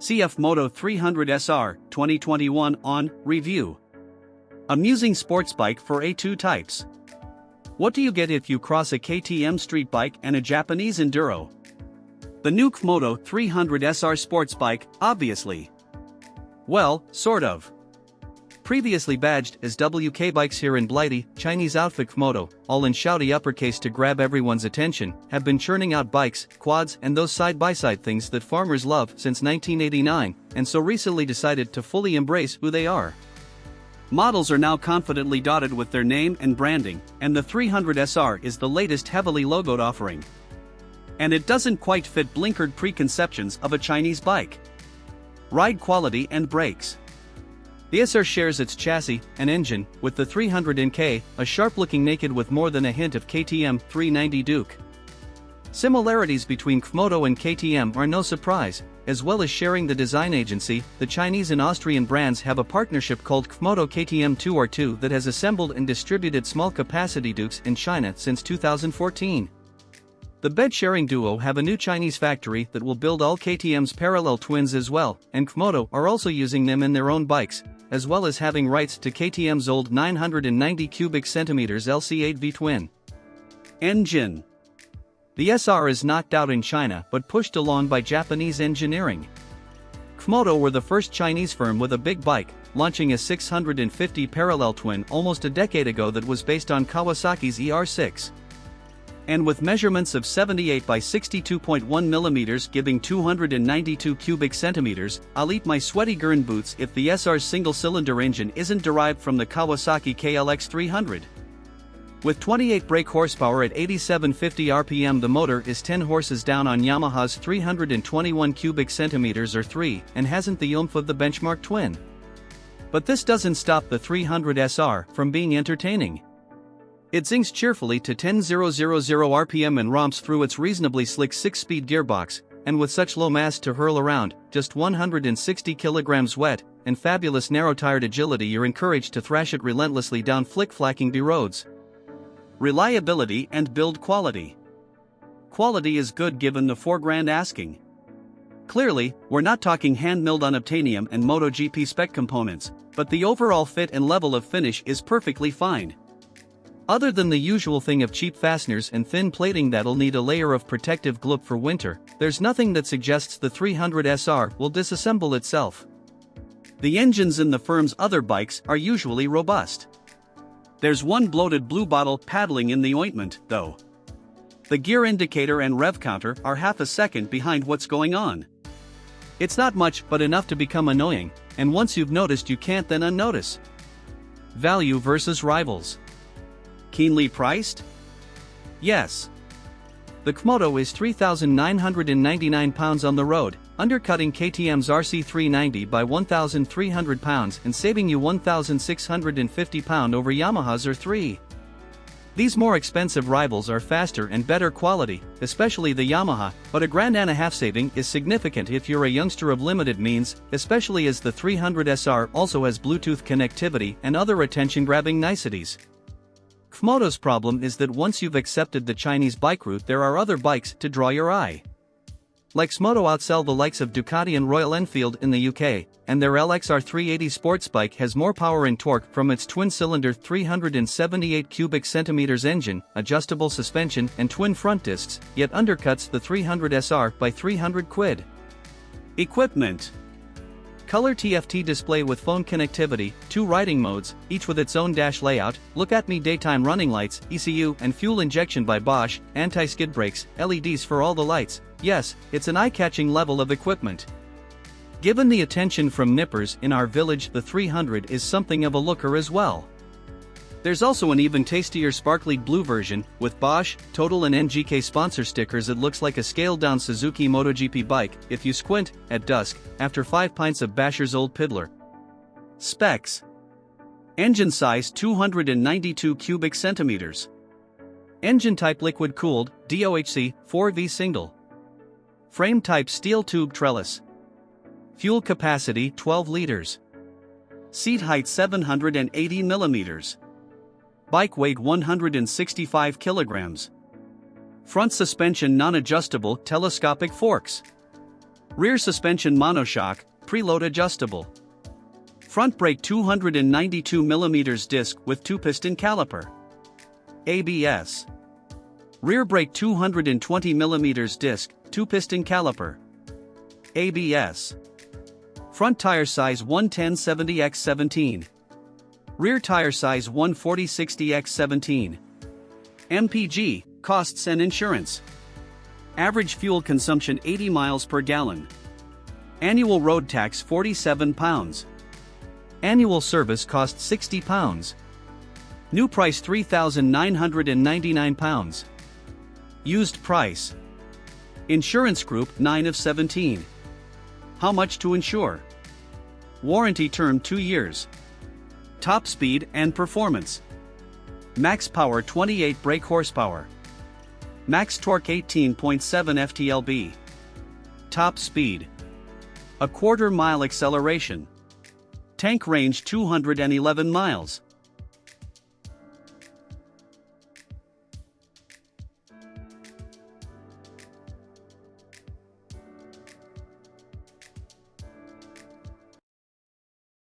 CF Moto 300 SR 2021 on review. Amusing sports bike for A2 types. What do you get if you cross a KTM street bike and a Japanese enduro? The new Moto 300 SR sports bike, obviously. Well, sort of. Previously badged as WK bikes here in Blighty, Chinese outfit Moto, all in shouty uppercase to grab everyone's attention, have been churning out bikes, quads and those side-by-side things that farmers love since 1989, and so recently decided to fully embrace who they are. Models are now confidently dotted with their name and branding, and the 300 SR is the latest heavily logoed offering. And it doesn't quite fit blinkered preconceptions of a Chinese bike. Ride quality and brakes. The SR shares its chassis and engine with the 300NK, a sharp-looking naked with more than a hint of KTM 390 Duke. Similarities between Moto and KTM are no surprise, as well as sharing the design agency. The Chinese and Austrian brands have a partnership called Moto KTM 2R2 that has assembled and distributed small-capacity Dukes in China since 2014. The bed-sharing duo have a new Chinese factory that will build all KTM's parallel twins as well, and Moto are also using them in their own bikes, as well as having rights to KTM's old 990 cubic centimeters LC8V twin engine. The SR is knocked out in China but pushed along by Japanese engineering. Moto were the first Chinese firm with a big bike, launching a 650 parallel twin almost a decade ago that was based on Kawasaki's ER6. And with measurements of 78 by 62.1 mm giving 292 cubic centimeters, I'll eat my sweaty Gurn boots if the SR's single-cylinder engine isn't derived from the Kawasaki KLX 300. With 28 brake horsepower at 8750 rpm, the motor is 10 horses down on Yamaha's 321 cubic centimeters or 3 and hasn't the oomph of the benchmark twin. But this doesn't stop the 300 SR from being entertaining. It zings cheerfully to 10,000 rpm and romps through its reasonably slick 6-speed gearbox, and with such low mass to hurl around, just 160 kilograms wet, and fabulous narrow-tired agility, you're encouraged to thrash it relentlessly down flick-flacking B roads. Reliability and build quality. Quality is good given the $4,000 asking. Clearly, we're not talking hand-milled unobtainium and MotoGP spec components, but the overall fit and level of finish is perfectly fine. Other than the usual thing of cheap fasteners and thin plating that'll need a layer of protective glue for winter, there's nothing that suggests the 300 SR will disassemble itself. The engines in the firm's other bikes are usually robust. There's one bloated blue bottle paddling in the ointment, though. The gear indicator and rev counter are half a second behind what's going on. It's not much but enough to become annoying, and once you've noticed you can't then unnotice. Value versus rivals. Keenly priced? Yes. The Moto is £3,999 on the road, undercutting KTM's RC390 by £1,300 and saving you £1,650 over Yamaha's R3. These more expensive rivals are faster and better quality, especially the Yamaha, but £1,500 saving is significant if you're a youngster of limited means, especially as the 300 SR also has Bluetooth connectivity and other attention-grabbing niceties. Moto's problem is that once you've accepted the Chinese bike route, there are other bikes to draw your eye. Like Moto outsell the likes of Ducati and Royal Enfield in the UK, and their LXR 380 sports bike has more power and torque from its twin-cylinder 378 cubic centimeters engine, adjustable suspension and twin front discs, yet undercuts the 300 SR by £300. Equipment. Color TFT display with phone connectivity, 2 riding modes, each with its own dash layout, look-at-me daytime running lights, ECU and fuel injection by Bosch, anti-skid brakes, LEDs for all the lights. Yes, it's an eye-catching level of equipment. Given the attention from nippers in our village, the 300 is something of a looker as well. There's also an even tastier sparkly blue version, with Bosch, Total and NGK sponsor stickers. It looks like a scaled-down Suzuki MotoGP bike, if you squint, at dusk, after 5 pints of Basher's Old Piddler. Specs. Engine size 292 cubic centimeters. Engine type liquid-cooled, DOHC, 4V single. Frame type steel tube trellis. Fuel capacity 12 liters. Seat height 780 millimeters. Bike weight 165 kilograms. Front suspension non-adjustable telescopic forks. Rear suspension Monoshock, preload-adjustable. Front brake 292mm disc with two-piston caliper. ABS. Rear brake 220mm disc, two-piston caliper. ABS. Front tire size 110/70x17. Rear tire size 140/60x17. MPG, costs and insurance. Average fuel consumption 80 miles per gallon. Annual road tax £47. Annual service cost £60. New price £3,999. Used price. Insurance group 9 of 17. How much to insure? Warranty term 2 years. Top speed and performance. Max power 28 brake horsepower. Max torque 18.7 ft-lb. Top speed. A quarter mile acceleration. Tank range 211 miles.